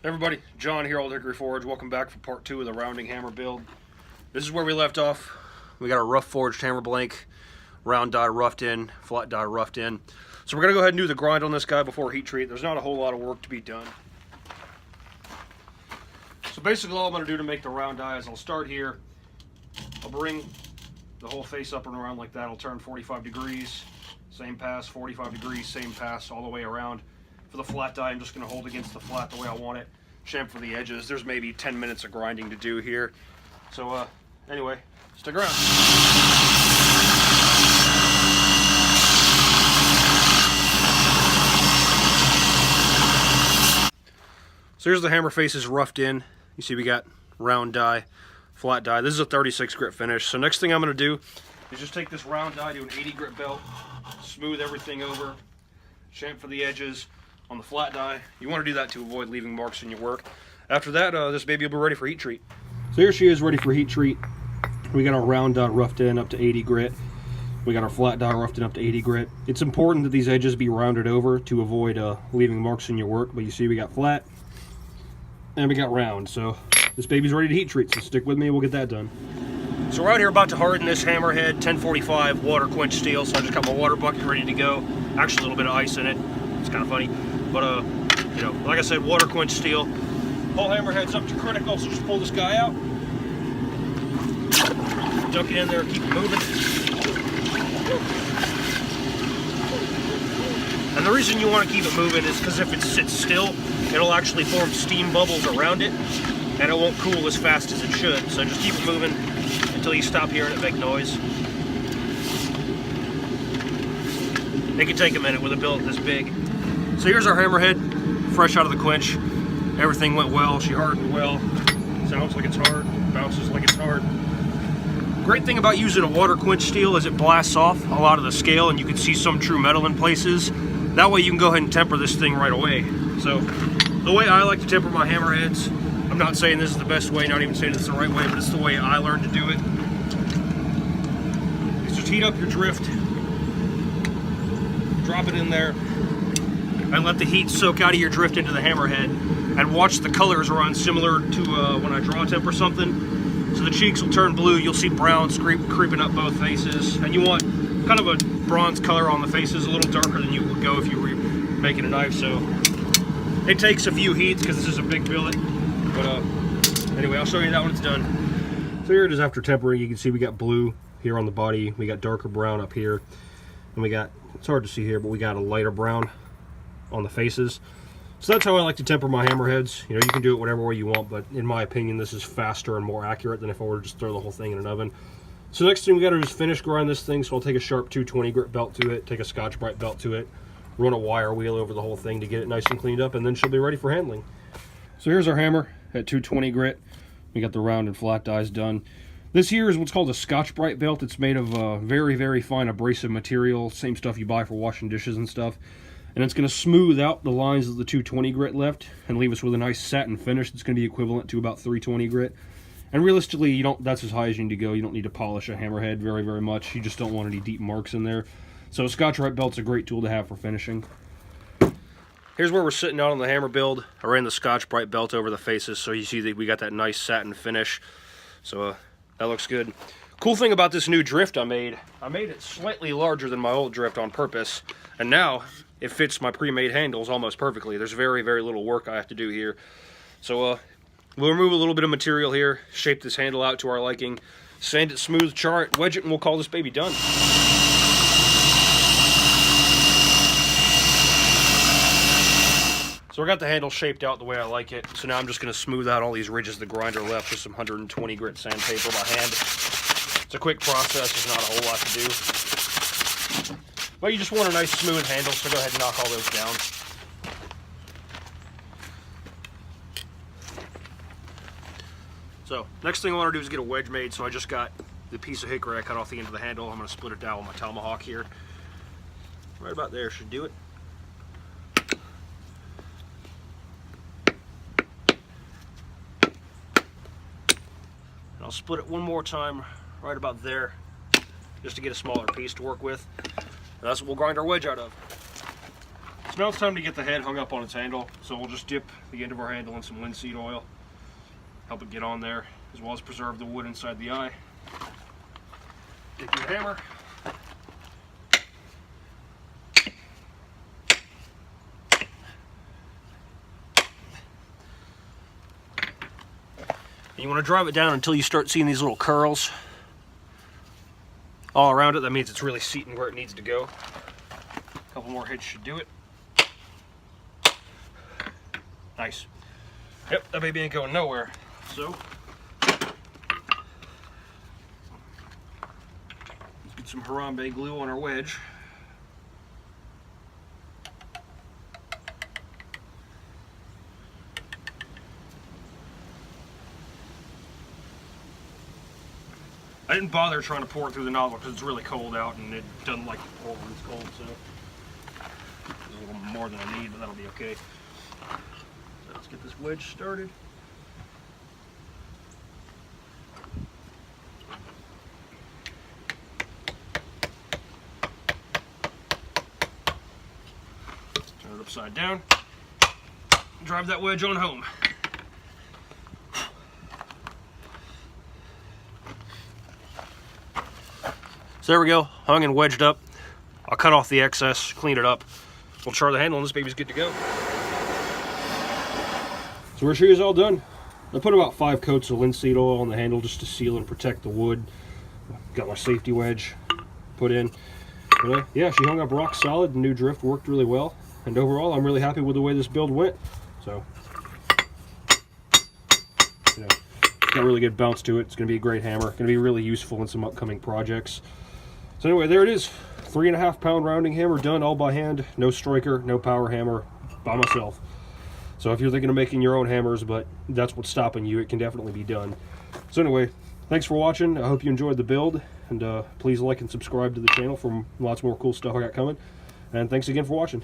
Everybody, John here, Old Hickory Forge. Welcome back for part 2 of the rounding hammer build. This is where we left off. We got our rough forged hammer blank, round die roughed in, flat die roughed in. So we're gonna go ahead and do the grind on this guy before heat treat. There's not a whole lot of work to be done. So basically all I'm gonna do to make the round die is I'll start here. I'll bring the whole face up and around like that. I'll turn 45 degrees, same pass, 45 degrees, same pass all the way around. For the flat die, I'm just going to hold against the flat the way I want it. Chamfer the edges. There's maybe 10 minutes of grinding to do here. So anyway, stick around. So here's the hammer faces roughed in. You see we got round die, flat die. This is a 36 grit finish. So next thing I'm going to do is just take this round die to an 80 grit belt, smooth everything over, chamfer the edges. On the flat die, you want to do that to avoid leaving marks in your work. After that, this baby will be ready for heat treat. So here she is ready for heat treat. We got our round die roughed in up to 80 grit. We got our flat die roughed in up to 80 grit. It's important that these edges be rounded over to avoid leaving marks in your work. But you see we got flat and we got round. So this baby's ready to heat treat. So stick with me and we'll get that done. So we're out here about to harden this hammerhead, 1045 water quench steel. So I just got my water bucket ready to go. Actually a little bit of ice in it. It's kind of funny. But, you know, like I said, water quench steel. Whole hammerhead's up to critical, so just pull this guy out. Dunk it in there, keep it moving. And the reason you want to keep it moving is because if it sits still, it'll actually form steam bubbles around it, and it won't cool as fast as it should. So just keep it moving until you stop hearing it make noise. It can take a minute with a billet this big. So here's our hammerhead, fresh out of the quench. Everything went well, she hardened well. Sounds like it's hard, bounces like it's hard. Great thing about using a water quench steel is it blasts off a lot of the scale and you can see some true metal in places. That way you can go ahead and temper this thing right away. So the way I like to temper my hammerheads, I'm not saying this is the best way, not even saying it's the right way, but it's the way I learned to do it. Is just heat up your drift, drop it in there, and let the heat soak out of your drift into the hammerhead, and watch the colors run similar to when I draw temper something. So the cheeks will turn blue, you'll see brown creeping up both faces, and you want kind of a bronze color on the faces, a little darker than you would go if you were making a knife. So it takes a few heats because this is a big billet, but anyway, I'll show you that when it's done. So here it is after tempering. You can see we got blue here on the body, we got darker brown up here, and we got, it's hard to see here, but we got a lighter brown on the faces. So that's how I like to temper my hammerheads. You know, you can do it whatever way you want, but in my opinion this is faster and more accurate than if I were to just throw the whole thing in an oven. So next thing we got to do is finish grind this thing. So I'll take a sharp 220 grit belt to it, take a Scotch-Brite belt to it, run a wire wheel over the whole thing to get it nice and cleaned up, and then she'll be ready for handling. So here's our hammer at 220 grit. We got the round and flat dies done. This here is what's called a Scotch-Brite belt. It's made of very, very fine abrasive material, same stuff you buy for washing dishes and stuff. And it's going to smooth out the lines of the 220 grit left and leave us with a nice satin finish that's going to be equivalent to about 320 grit. And realistically, you don't, that's as high as you need to go. You don't need to polish a hammerhead very, very much. You just don't want any deep marks in there. So a Scotch-Brite belt's a great tool to have for finishing. Here's where we're sitting out on the hammer build. I ran the Scotch-Brite belt over the faces, so you see that we got that nice satin finish. So that looks good. Cool thing about this new drift I made it slightly larger than my old drift on purpose, and now it fits my pre-made handles almost perfectly. There's very, very little work I have to do here. So we'll remove a little bit of material here, shape this handle out to our liking, sand it smooth, char it, wedge it, and we'll call this baby done. So I got the handle shaped out the way I like it. So now I'm just going to smooth out all these ridges the grinder left with some 120 grit sandpaper by hand. It's a quick process, there's not a whole lot to do. But you just want a nice smooth handle, so go ahead and knock all those down. So next thing I want to do is get a wedge made. So I just got the piece of hickory I cut off the end of the handle. I'm going to split it down with my tomahawk here. Right about there should do it. And I'll split it one more time right about there, just to get a smaller piece to work with. And that's what we'll grind our wedge out of. Now it's time to get the head hung up on its handle. So we'll just dip the end of our handle in some linseed oil. Help it get on there, as well as preserve the wood inside the eye. Take your hammer. And you want to drive it down until you start seeing these little curls all around it. That means it's really seating where it needs to go. A couple more hits should do it. Nice. Yep, that baby ain't going nowhere. So, let's get some Harambe glue on our wedge. I didn't bother trying to pour it through the nozzle because it's really cold out and it doesn't like to pour when it's cold, so there's a little more than I need, but that'll be okay. So let's get this wedge started. Turn it upside down. Drive that wedge on home. So there we go, hung and wedged up. I'll cut off the excess, clean it up. We'll char the handle and this baby's good to go. So our shoe is all done. I put about 5 coats of linseed oil on the handle just to seal and protect the wood. Got my safety wedge put in. But, yeah, she hung up rock solid. The new drift worked really well. And overall, I'm really happy with the way this build went. So, you know, it's got a really good bounce to it. It's going to be a great hammer. Going to be really useful in some upcoming projects. So anyway, there it is. 3.5 pound rounding hammer done all by hand. No striker, no power hammer, by myself. So if you're thinking of making your own hammers, but that's what's stopping you, it can definitely be done. So anyway, thanks for watching. I hope you enjoyed the build. And please like and subscribe to the channel for lots more cool stuff I got coming. And thanks again for watching.